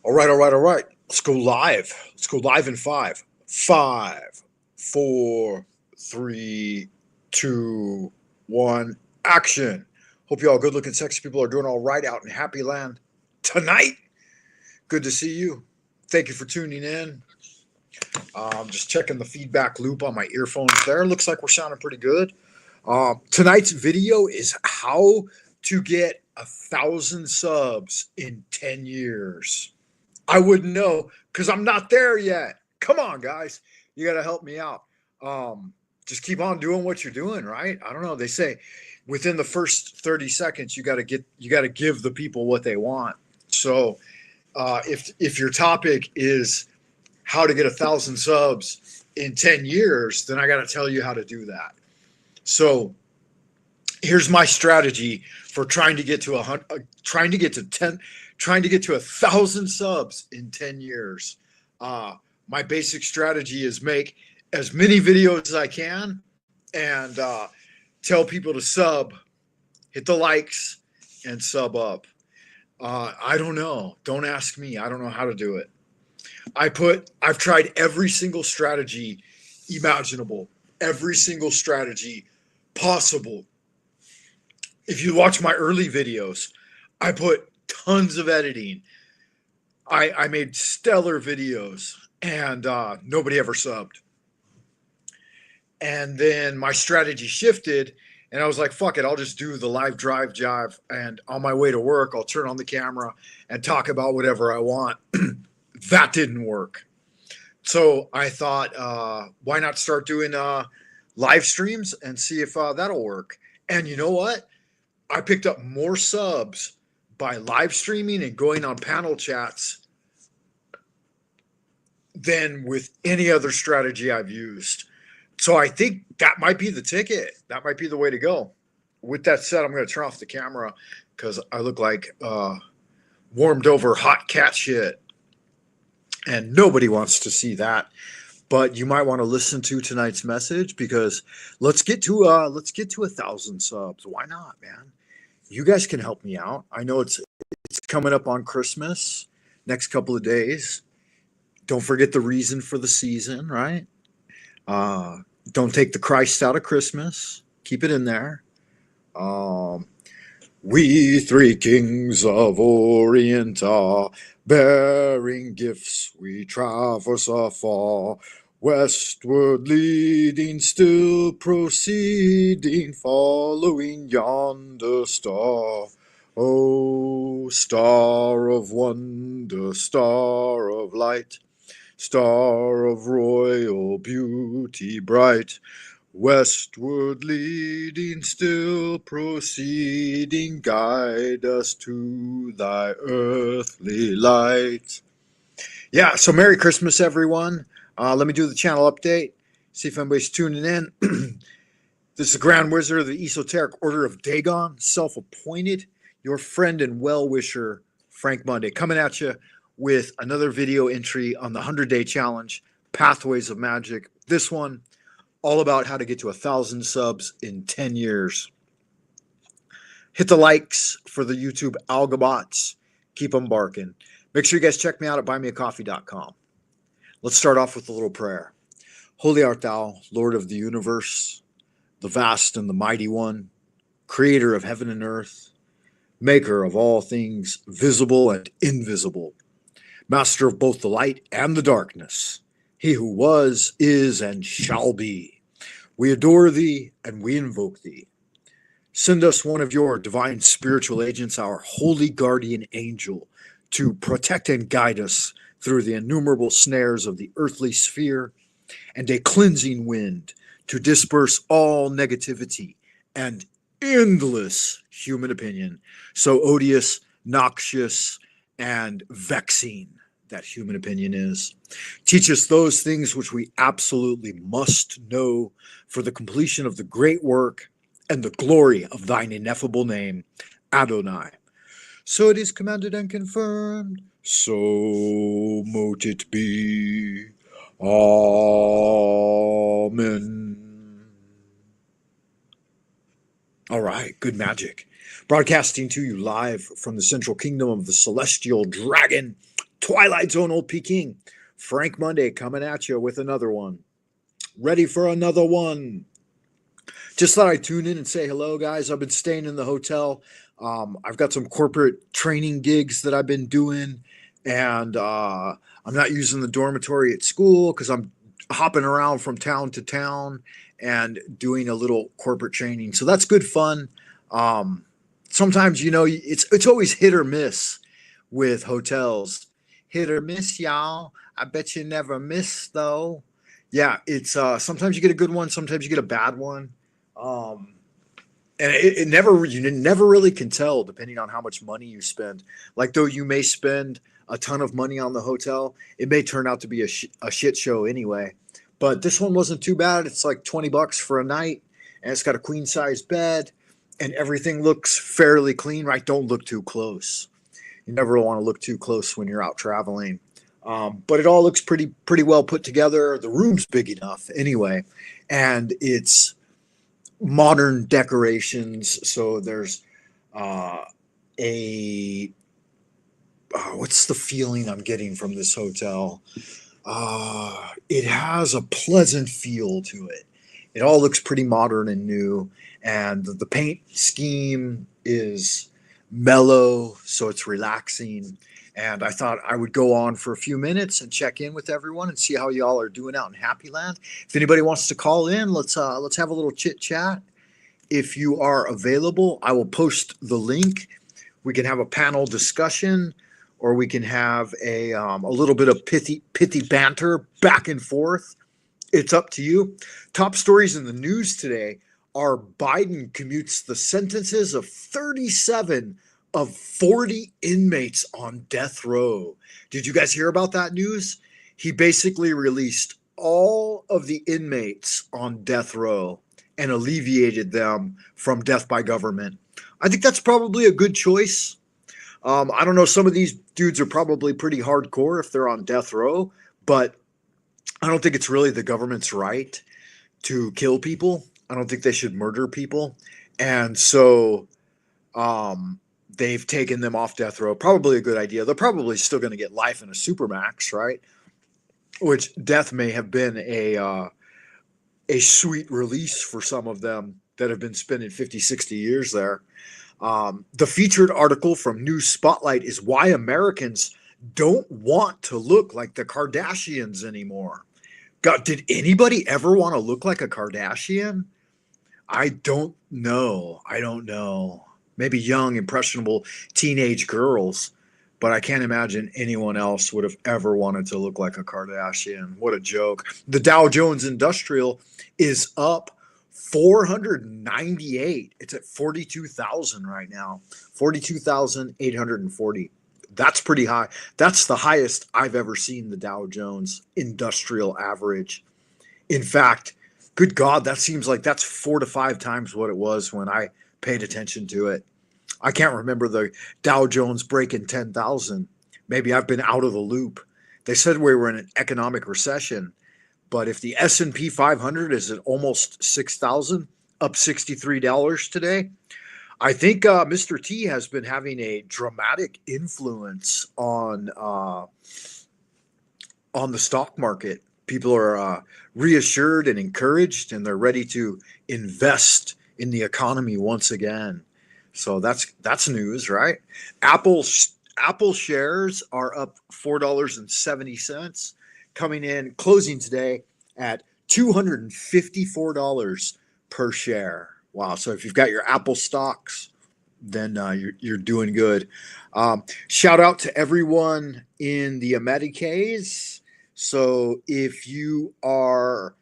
All right, all right, all right. Let's go live. Let's go live in five. Five, four, three, two, one. Action. Hope you all good looking, sexy people are doing all right out in Happy Land tonight. Good to see you. Thank you for tuning in. Just checking the feedback loop on my earphones there. Looks like we're sounding pretty good. Tonight's video is how to get 1,000 subs in 10 years. I wouldn't know because I'm not there yet. Come on, guys. You got to help me out. Just keep on doing what you're doing, right? I don't know. They say within the first 30 seconds, you got to give the people what they want. So if your topic is how to get 1,000 subs in 10 years, then I got to tell you how to do that. So here's my strategy for trying to get to 1,000 subs in 10 years. My basic strategy is make as many videos as I can and tell people to sub, hit the likes, and sub up. I don't know. Don't ask me. I don't know how to do it. I've tried every single strategy imaginable, every single strategy possible. If you watch my early videos, I put tons of editing. I made stellar videos and nobody ever subbed. And then my strategy shifted and I was like, fuck it, I'll just do the live drive jive. And on my way to work, I'll turn on the camera and talk about whatever I want. That didn't work. So I thought, why not start doing live streams and see if that'll work. And you know what? I picked up more subs by live streaming and going on panel chats than with any other strategy I've used. So I think that might be the ticket. That might be the way to go. With that said, I'm going to turn off the camera because I look like warmed over hot cat shit. And nobody wants to see that. But you might want to listen to tonight's message because let's get to 1,000 subs. Why not, man? You guys can help me out. I know it's coming up on Christmas, next couple of days. Don't forget the reason for the season, right? Don't take the Christ out of Christmas. Keep it in there. We three kings of Orient are bearing gifts. We traverse afar. Westward leading, still proceeding, following yonder star. Oh, star of wonder, star of light, star of royal beauty bright. Westward leading, still proceeding, guide us to thy earthly light. Yeah, so Merry Christmas, everyone. Let me do the channel update, see if anybody's tuning in. This is the Grand Wizard of the Esoteric Order of Dagon, self-appointed, your friend and well-wisher, Frank Monday, coming at you with another video entry on the 100-day challenge, Pathways of Magic. This one, all about how to get to 1,000 subs in 10 years. Hit the likes for the YouTube algobots. Keep them barking. Make sure you guys check me out at buymeacoffee.com. Let's start off with a little prayer. Holy art thou, Lord of the universe, the vast and the mighty one, creator of heaven and earth, maker of all things visible and invisible, master of both the light and the darkness, he who was, is, and shall be. We adore thee and we invoke thee. Send us one of your divine spiritual agents, our holy guardian angel, to protect and guide us through the innumerable snares of the earthly sphere, and a cleansing wind to disperse all negativity and endless human opinion, so odious, noxious, and vexing that human opinion is. Teach us those things which we absolutely must know for the completion of the great work and the glory of thine ineffable name, Adonai. So it is commanded and confirmed, so mote it be. Amen. All right, good magic. Broadcasting to you live from the central kingdom of the celestial dragon, Twilight Zone Old Peking. Frank Monday coming at you with another one. Ready for another one. Just thought I'd tune in and say hello, guys. I've been staying in the hotel. I've got some corporate training gigs that I've been doing, and I'm not using the dormitory at school because I'm hopping around from town to town and doing a little corporate training. So that's good fun. Sometimes, it's always hit or miss with hotels. Hit or miss, y'all. I bet you never miss, though. Yeah, it's sometimes you get a good one, sometimes you get a bad one. Um, and you never really can tell depending on how much money you spend. Like, though you may spend a ton of money on the hotel, it may turn out to be a shit show anyway. But this one wasn't too bad. It's like $20 for a night, and it's got a queen size bed, and everything looks fairly clean. Right? Don't look too close. You never want to look too close when you're out traveling. But it all looks pretty well put together. The room's big enough anyway, and it's modern decorations. So there's a what's the feeling I'm getting from this hotel? It has a pleasant feel to it. It all looks pretty modern and new, and the paint scheme is mellow, so it's relaxing. And I thought I would go on for a few minutes and check in with everyone and see how y'all are doing out in Happy Land. If anybody wants to call in, let's have a little chit chat. If you are available, I will post the link. We can have a panel discussion, or we can have a little bit of pithy banter back and forth. It's up to you. Top stories in the news today are Biden commutes the sentences of 37 of 40 inmates on death row. Did you guys hear about that news? He basically released all of the inmates on death row and alleviated them from death by government. I think that's probably a good choice. I don't know. Some of these dudes are probably pretty hardcore if they're on death row, but I don't think it's really the government's right to kill people. I don't think they should murder people. And so they've taken them off death row. Probably a good idea. They're probably still going to get life in a supermax, right? Which death may have been a sweet release for some of them that have been spending 50, 60 years there. The featured article from News Spotlight is why Americans don't want to look like the Kardashians anymore. God, did anybody ever want to look like a Kardashian? I don't know. Maybe young, impressionable teenage girls, but I can't imagine anyone else would have ever wanted to look like a Kardashian. What a joke. The Dow Jones Industrial is up 498. It's at 42,000 right now. 42,840. That's pretty high. That's the highest I've ever seen the Dow Jones Industrial average. In fact, good God, that seems like that's 4 to 5 times what it was when I paid attention to it. I can't remember the Dow Jones breaking 10,000. Maybe I've been out of the loop. They said we were in an economic recession, but if the S&P 500 is at almost 6,000, up $63 today, I think Mr. T has been having a dramatic influence on the stock market. People are reassured and encouraged, and they're ready to invest in the economy once again. So that's news, right? Apple shares are up $4.70, coming in closing today at $254 per share. Wow! So if you've got your Apple stocks, then you're doing good. Shout out to everyone in the Americas. So if you are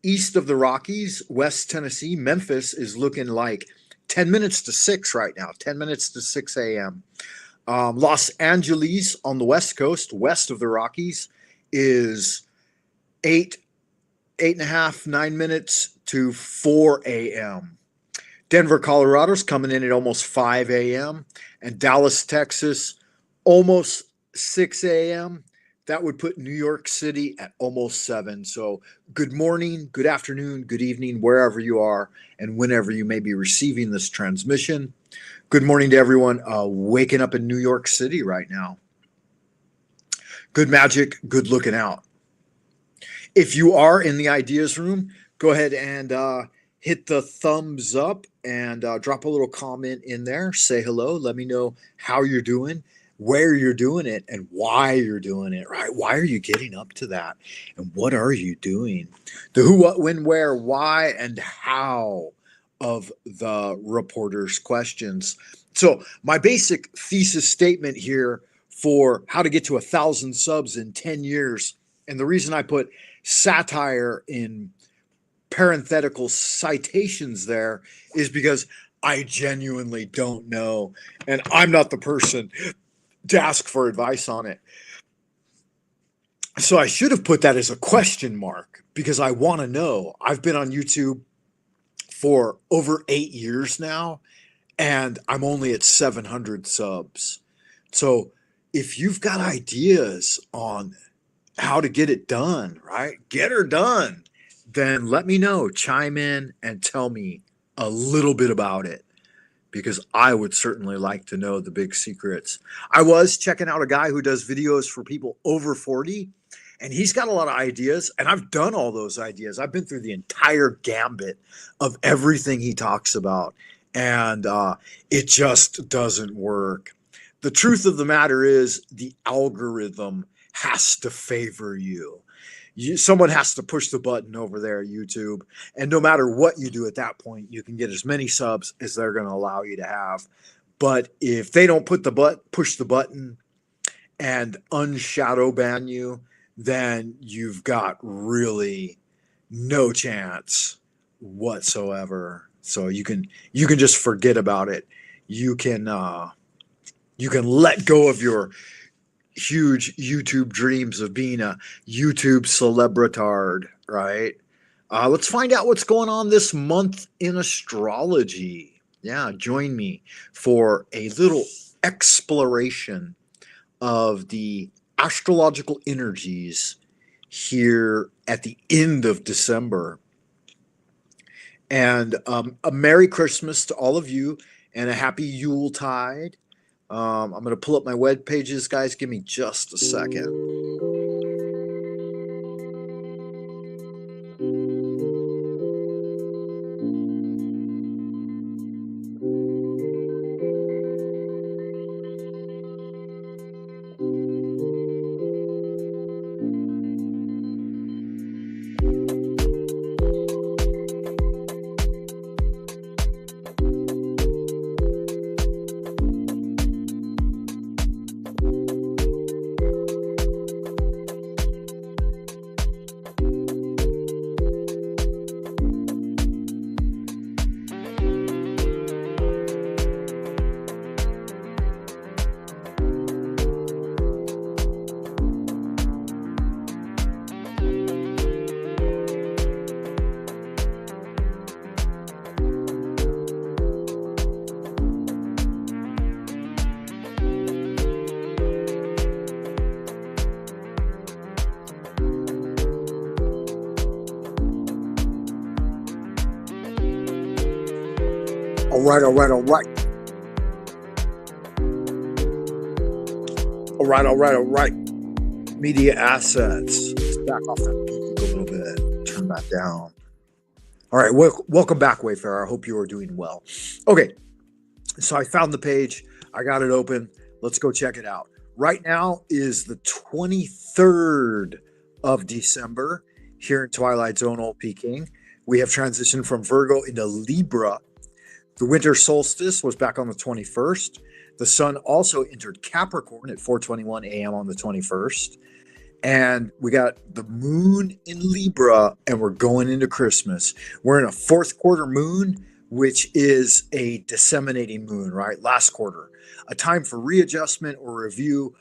east of the Rockies, West Tennessee, Memphis is looking like 10 minutes to 6 right now, 10 minutes to 6 a.m. Los Angeles on the West Coast, west of the Rockies, is 8.5, 9 minutes to 4 a.m. Denver, Colorado's coming in at almost 5 a.m. And Dallas, Texas, almost 6 a.m. That would put New York City at almost 7. So good morning, good afternoon, good evening, wherever you are and whenever you may be receiving this transmission. Good morning to everyone waking up in New York City right now. Good magic, good looking out. If you are in the ideas room, go ahead and hit the thumbs up and drop a little comment in there. Say hello. Let me know how you're doing, where you're doing it, and why you're doing it, right? Why are you getting up to that? And what are you doing? The who, what, when, where, why, and how of the reporter's questions. So, my basic thesis statement here for how to get to 1,000 subs in 10 years, and the reason I put satire in parenthetical citations there is because I genuinely don't know, and I'm not the person to ask for advice on it. So I should have put that as a question mark because I want to know. I've been on YouTube for over 8 years now, and I'm only at 700 subs. So if you've got ideas on how to get it done, right? Get her done. Then let me know, chime in and tell me a little bit about it because I would certainly like to know the big secrets. I was checking out a guy who does videos for people over 40 and he's got a lot of ideas and I've done all those ideas. I've been through the entire gambit of everything he talks about and it just doesn't work. The truth of the matter is the algorithm has to favor you. Someone has to push the button over there at YouTube. And no matter what you do at that point, you can get as many subs as they're going to allow you to have. But if they don't push the button and unshadow ban you, then you've got really no chance whatsoever. So you can just forget about it. You can let go of your huge YouTube dreams of being a YouTube celebritard, right? Let's find out what's going on this month in astrology. Yeah, join me for a little exploration of the astrological energies here at the end of December. And a Merry Christmas to all of you and a happy Yuletide. I'm going to pull up my web pages, guys. Give me just a second. All right. Media assets. Let's back off that music a little bit. Turn that down. All right. Welcome back, Wayfarer. I hope you are doing well. Okay. So I found the page. I got it open. Let's go check it out. Right now is the 23rd of December here in Twilight Zone Old Peking. We have transitioned from Virgo into Libra. The winter solstice was back on the 21st. The sun also entered Capricorn at 4:21 a.m. on the 21st. And we got the moon in Libra, and we're going into Christmas. We're in a fourth quarter moon, which is a disseminating moon, right? Last quarter. A time for readjustment or review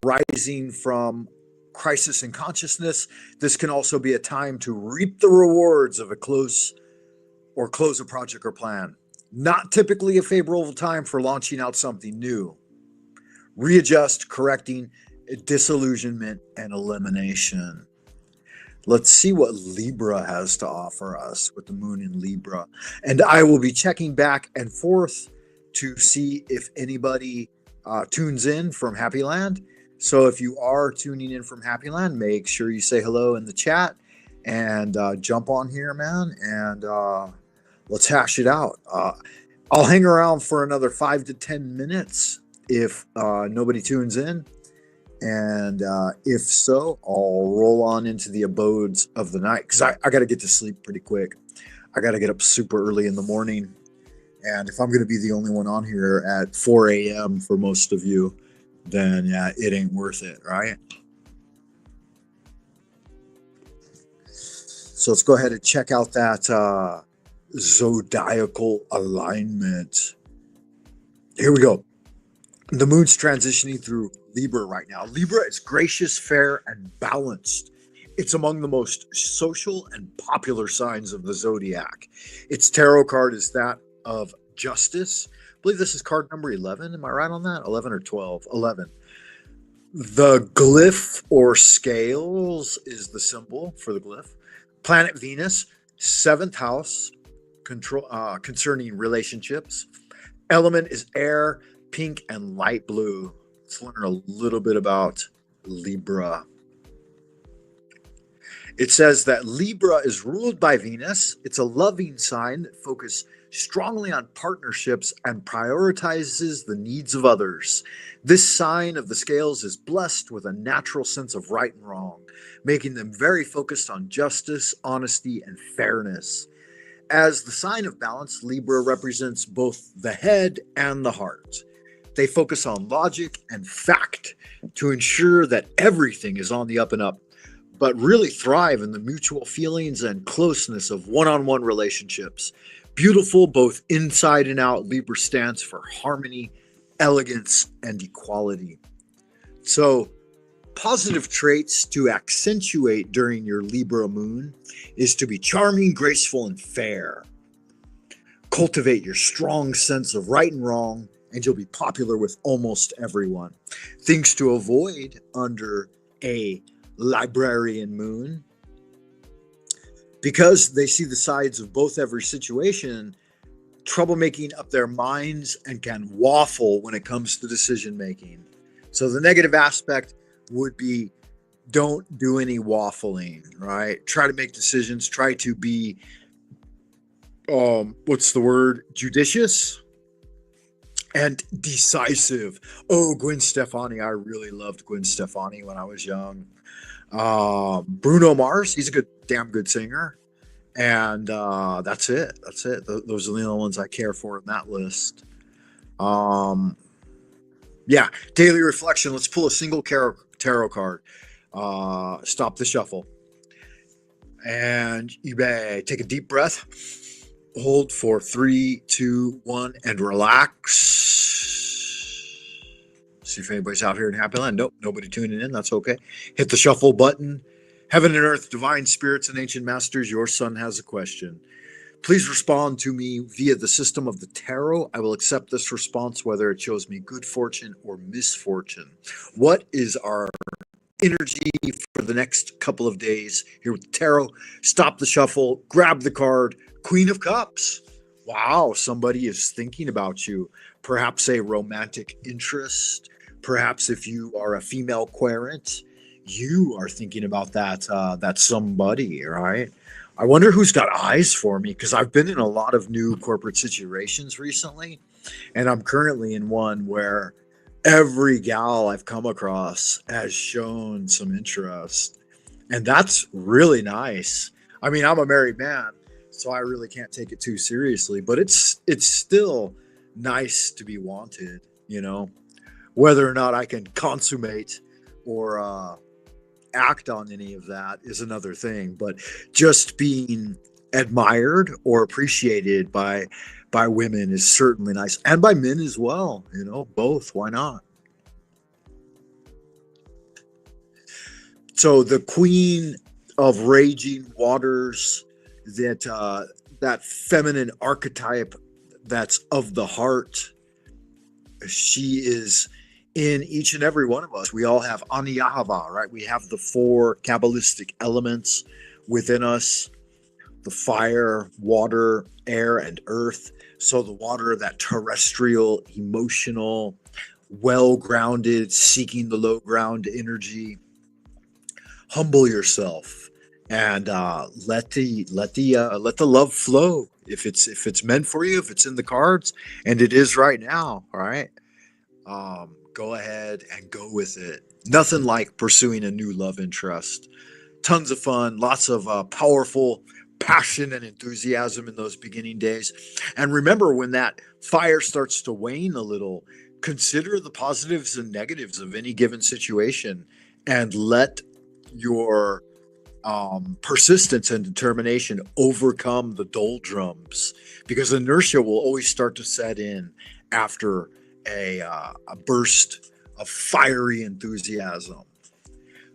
arising from crisis in consciousness. This can also be a time to reap the rewards of a close a project or plan. Not typically a favorable time for launching out something new. Readjust, correcting, disillusionment, and elimination. Let's see what Libra has to offer us with the moon in Libra. And I will be checking back and forth to see if anybody tunes in from Happy Land. So if you are tuning in from Happy Land, make sure you say hello in the chat and jump on here, man, and let's hash it out. I'll hang around for another 5 to 10 minutes if nobody tunes in. And if so, I'll roll on into the abodes of the night because I got to get to sleep pretty quick. I got to get up super early in the morning. And if I'm going to be the only one on here at 4 a.m. for most of you, then yeah, it ain't worth it, right? So let's go ahead and check out that zodiacal alignment. Here we go. The moon's transitioning through Libra right now. Libra is gracious, fair, and balanced. It's among the most social and popular signs of the zodiac. Its tarot card is that of justice. I believe this is card number 11. Am I right on that? 11 or 12? 11. The glyph or scales is the symbol for the glyph. Planet Venus, 7th house, concerning relationships. Element is air, pink, and light blue. Let's learn a little bit about Libra. It says that Libra is ruled by Venus. It's a loving sign that focuses strongly on partnerships and prioritizes the needs of others. This sign of the scales is blessed with a natural sense of right and wrong, making them very focused on justice, honesty, and fairness. As the sign of balance, Libra represents both the head and the heart. They focus on logic and fact to ensure that everything is on the up and up, but really thrive in the mutual feelings and closeness of one-on-one relationships. Beautiful both inside and out, Libra stands for harmony, elegance, and equality. So, positive traits to accentuate during your Libra moon is to be charming, graceful, and fair. Cultivate your strong sense of right and wrong, and you'll be popular with almost everyone. Things to avoid under a librarian moon: because they see the sides of both every situation, trouble making up their minds and can waffle when it comes to decision making. So the negative aspect would be don't do any waffling, right? Try to make decisions, try to be what's the word? Judicious and decisive. Oh, Gwen Stefani. I really loved Gwen Stefani when I was young. Bruno Mars, he's a damn good singer. And that's it. That's it. Those are the only ones I care for in that list. Yeah, daily reflection. Let's pull a single tarot card. Stop the shuffle. And you may take a deep breath. Hold for 3, 2, 1, and relax. See if anybody's out here in Happy Land. Nope, nobody tuning in. That's okay. Hit the shuffle button. Heaven and earth, divine spirits, and ancient masters, your son has a question. Please respond to me via the system of the tarot. I will accept this response whether it shows me good fortune or misfortune. What is our energy for the next couple of days here with the tarot? Stop the shuffle, grab the card, Queen of Cups. Wow, somebody is thinking about you. Perhaps a romantic interest. Perhaps if you are a female querent, you are thinking about that somebody, right? I wonder who's got eyes for me, because I've been in a lot of new corporate situations recently, and I'm currently in one where every gal I've come across has shown some interest, and that's really nice. I mean, I'm a married man, so I really can't take it too seriously, but it's still nice to be wanted, you know, whether or not I can consummate or act on any of that is another thing, but just being admired or appreciated by women is certainly nice, and by men as well, you know, both. Why not? So the Queen of Raging Waters, that feminine archetype that's of the heart, she is in each and every one of us. We all have Aniyahava, right? We have the 4 Kabbalistic elements within us: the fire, water, air, and earth. So the water, that terrestrial, emotional, well grounded, seeking the low ground energy. Humble yourself and let the love flow. If it's meant for you, if it's in the cards, and it is right now, all right. Go ahead and go with it. Nothing like pursuing a new love interest. Tons of fun, lots of powerful passion and enthusiasm in those beginning days. And remember, when that fire starts to wane a little, consider the positives and negatives of any given situation and let your persistence and determination overcome the doldrums, because inertia will always start to set in after a burst of fiery enthusiasm.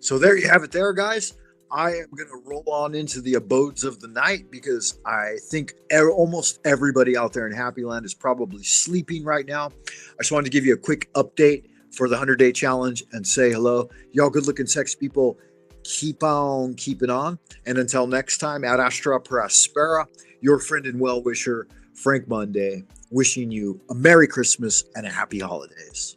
So there you have it there, guys. I am going to roll on into the abodes of the night because I think almost everybody out there in Happy Land is probably sleeping right now. I just wanted to give you a quick update for the 100-day challenge and say hello. Y'all good looking sex people, keep on keeping on. And until next time, ad astra per aspera, your friend and well-wisher, Frank Monday, wishing you a Merry Christmas and a Happy Holidays.